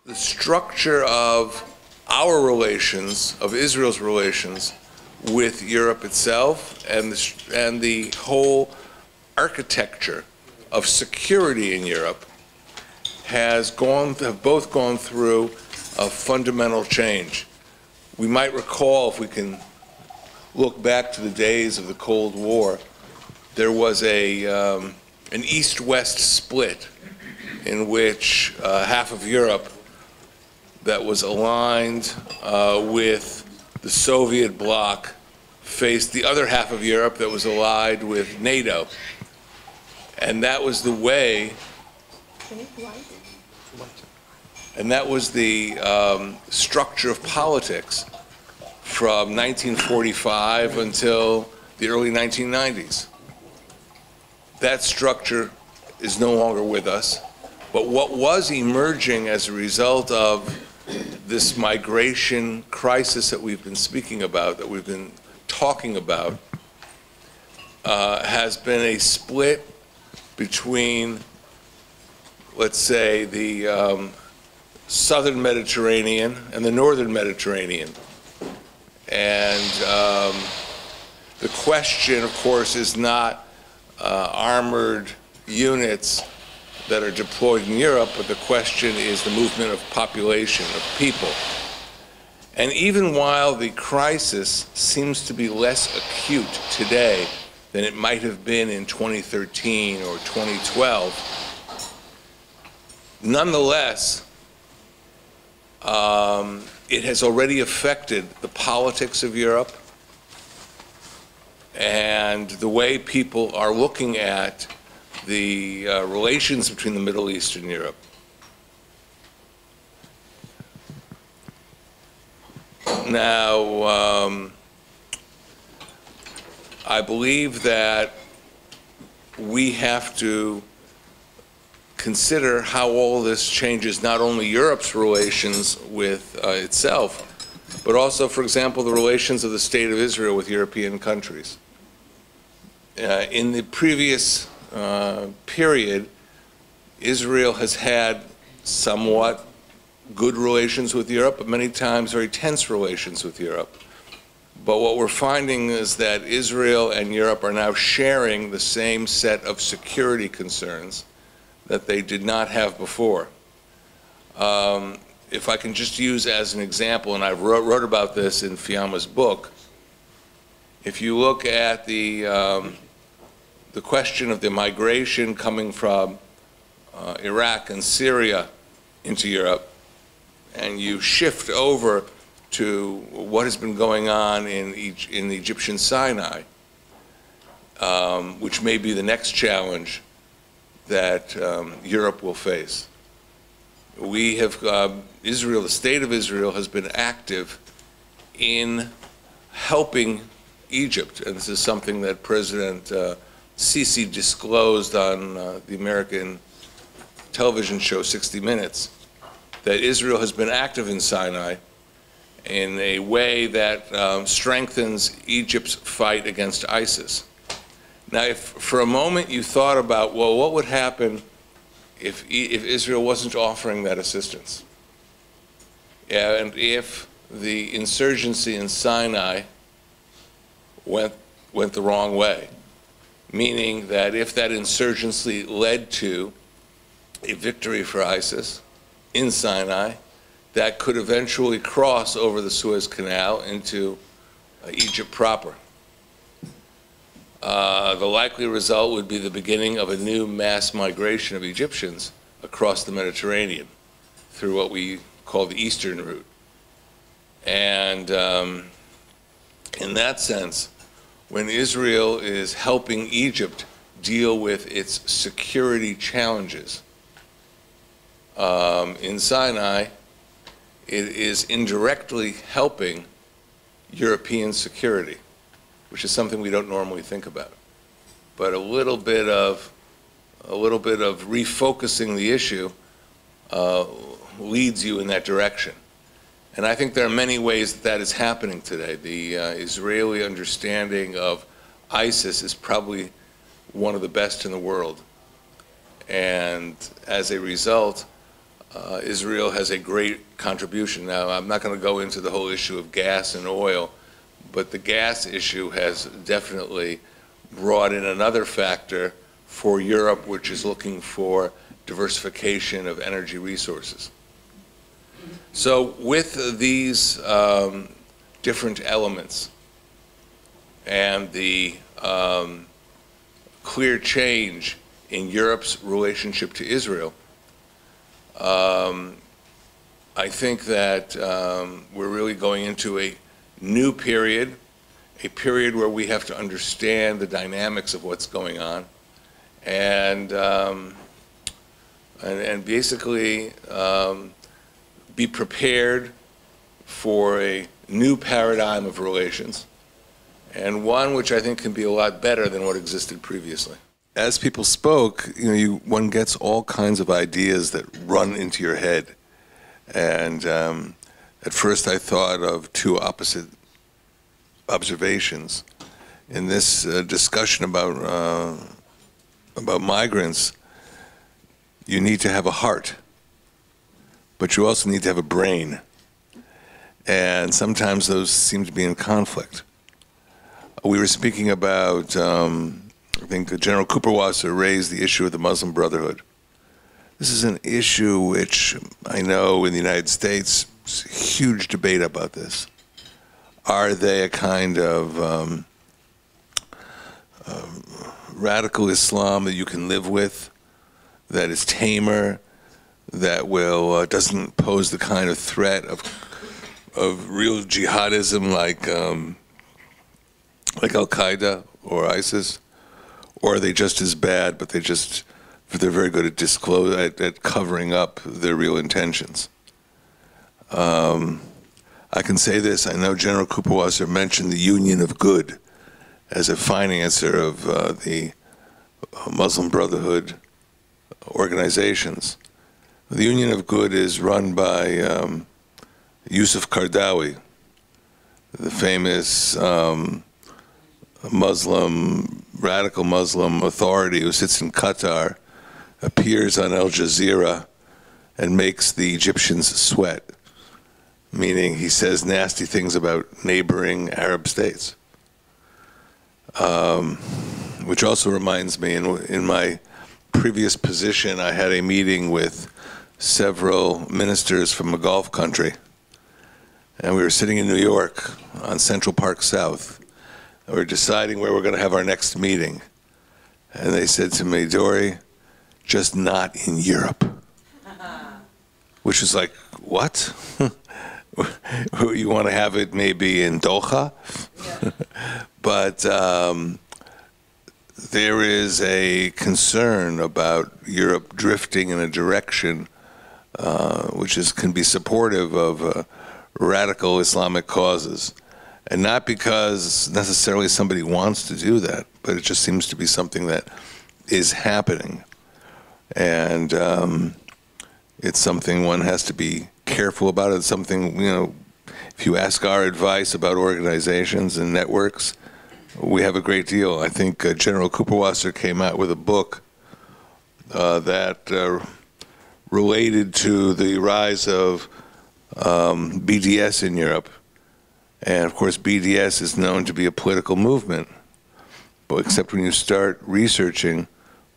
the structure of our relations, of Israel's relations with Europe itself, and the whole architecture of security in Europe have both gone through a fundamental change. We might recall, if we can look back to the days of the Cold War, there was an East-West split in which half of Europe that was aligned with the Soviet bloc faced the other half of Europe that was allied with NATO. And that was the way, and that was the structure of politics from 1945 until the early 1990s. That structure is no longer with us. But what was emerging as a result of this migration crisis that we've been speaking about, that we've been talking about, has been a split between, let's say, the southern Mediterranean and the northern Mediterranean. And the question, of course, is not armored units that are deployed in Europe, but the question is the movement of population, of people. And even while the crisis seems to be less acute today than it might have been in 2013 or 2012, nonetheless, it has already affected the politics of Europe and the way people are looking at the relations between the Middle East and Europe. Now, I believe that we have to consider how all this changes not only Europe's relations with itself, but also, for example, the relations of the State of Israel with European countries. In the previous period, Israel has had somewhat good relations with Europe, but many times very tense relations with Europe. But what we're finding is that Israel and Europe are now sharing the same set of security concerns that they did not have before. If I can just use as an example, and I wrote about this in Fiamma's book, if you look at the question of the migration coming from Iraq and Syria into Europe, and you shift over to what has been going on in the Egyptian Sinai, which may be the next challenge that Europe will face. We have, Israel, the State of Israel has been active in helping Egypt, and this is something that President Sisi disclosed on the American television show 60 Minutes, that Israel has been active in Sinai in a way that strengthens Egypt's fight against ISIS. Now, if for a moment you thought about, well, what would happen if Israel wasn't offering that assistance? And if the insurgency in Sinai went the wrong way? Meaning that if that insurgency led to a victory for ISIS in Sinai, that could eventually cross over the Suez Canal into Egypt proper. The likely result would be the beginning of a new mass migration of Egyptians across the Mediterranean through what we call the Eastern route. And in that sense, when Israel is helping Egypt deal with its security challenges in Sinai, it is indirectly helping European security, which is something we don't normally think about. But a little bit of refocusing the issue leads you in that direction. And I think there are many ways that that is happening today. The Israeli understanding of ISIS is probably one of the best in the world. And as a result, Israel has a great contribution. Now, I'm not going to go into the whole issue of gas and oil, but the gas issue has definitely brought in another factor for Europe, which is looking for diversification of energy resources. So with these different elements and the clear change in Europe's relationship to Israel, I think that we're really going into a new period, a period where we have to understand the dynamics of what's going on, and basically be prepared for a new paradigm of relations, and one which I think can be a lot better than what existed previously. As people spoke, one gets all kinds of ideas that run into your head. And at first I thought of two opposite observations. In this discussion about migrants, you need to have a heart, but you also need to have a brain. And sometimes those seem to be in conflict. We were speaking about I think General Cooperwasser raised the issue of the Muslim Brotherhood. This is an issue which I know in the United States, there's a huge debate about this. Are they a kind of radical Islam that you can live with, that is tamer, that will doesn't pose the kind of threat of real jihadism like Al-Qaeda or ISIS? Or are they just as bad, but they're very good at covering up their real intentions? I can say this, I know General Cooperwasser mentioned the Union of Good as a financer of the Muslim Brotherhood organizations. The Union of Good is run by Yusuf Qaradawi, the famous radical Muslim authority who sits in Qatar, appears on Al Jazeera and makes the Egyptians sweat, meaning he says nasty things about neighboring Arab states. Which also reminds me, in my previous position, I had a meeting with several ministers from a Gulf country, and we were sitting in New York on Central Park South. We're deciding where we're going to have our next meeting. And they said to me, Dory, just not in Europe. Which is like, what? You want to have it maybe in Doha? Yeah. But there is a concern about Europe drifting in a direction which can be supportive of radical Islamic causes. And not because necessarily somebody wants to do that, but it just seems to be something that is happening. And it's something one has to be careful about. It's something, if you ask our advice about organizations and networks, we have a great deal. I think General Cooperwasser came out with a book that related to the rise of BDS in Europe. And of course, BDS is known to be a political movement, but except when you start researching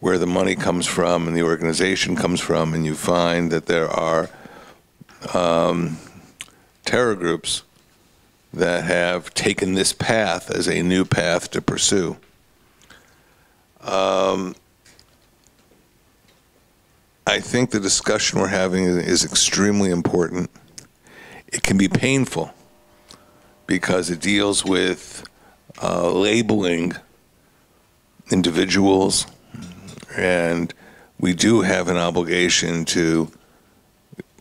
where the money comes from and the organization comes from, and you find that there are terror groups that have taken this path as a new path to pursue. I think the discussion we're having is extremely important. It can be painful, because it deals with labeling individuals, and we do have an obligation to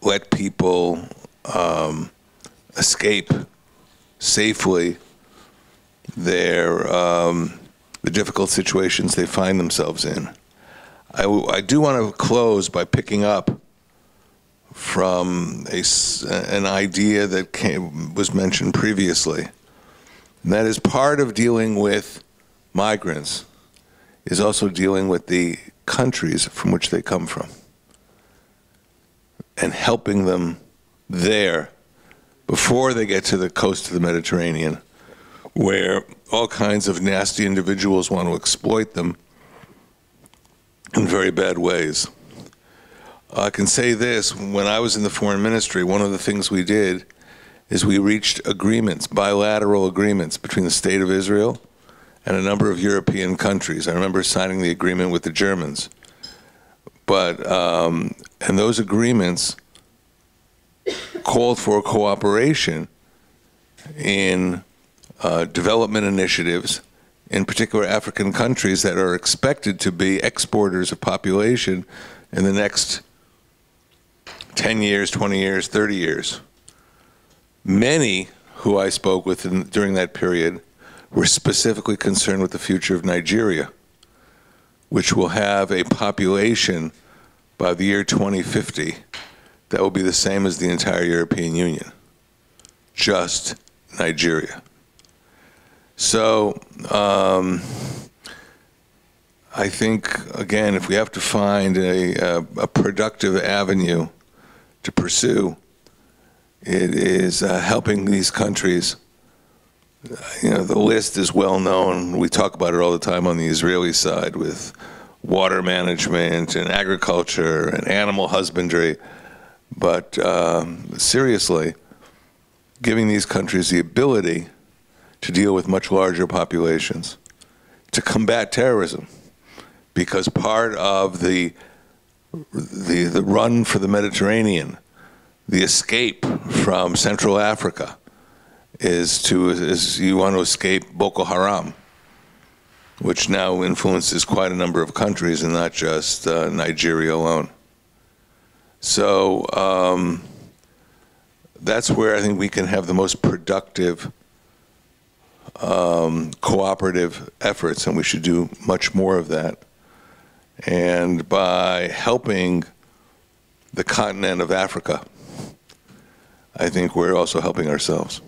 let people escape safely the difficult situations they find themselves in. I do want to close by picking up from an idea that was mentioned previously. And that is part of dealing with migrants is also dealing with the countries from which they come from. and helping them there before they get to the coast of the Mediterranean, where all kinds of nasty individuals want to exploit them in very bad ways. I can say this, when I was in the foreign ministry, one of the things we did is we reached agreements, bilateral agreements between the State of Israel and a number of European countries. I remember signing the agreement with the Germans. But, and those agreements called for cooperation in development initiatives, in particular African countries that are expected to be exporters of population in the next 10 years, 20 years, 30 years. Many who I spoke with during that period were specifically concerned with the future of Nigeria, which will have a population by the year 2050 that will be the same as the entire European Union, just Nigeria. So I think, again, if we have to find a productive avenue to pursue, it is helping these countries. You know, the list is well known. We talk about it all the time on the Israeli side with water management and agriculture and animal husbandry. But seriously, giving these countries the ability to deal with much larger populations, to combat terrorism, because part of the run for the Mediterranean, the escape from Central Africa, is you want to escape Boko Haram, which now influences quite a number of countries and not just Nigeria alone. So that's where I think we can have the most productive cooperative efforts, and we should do much more of that. And by helping the continent of Africa, I think we're also helping ourselves.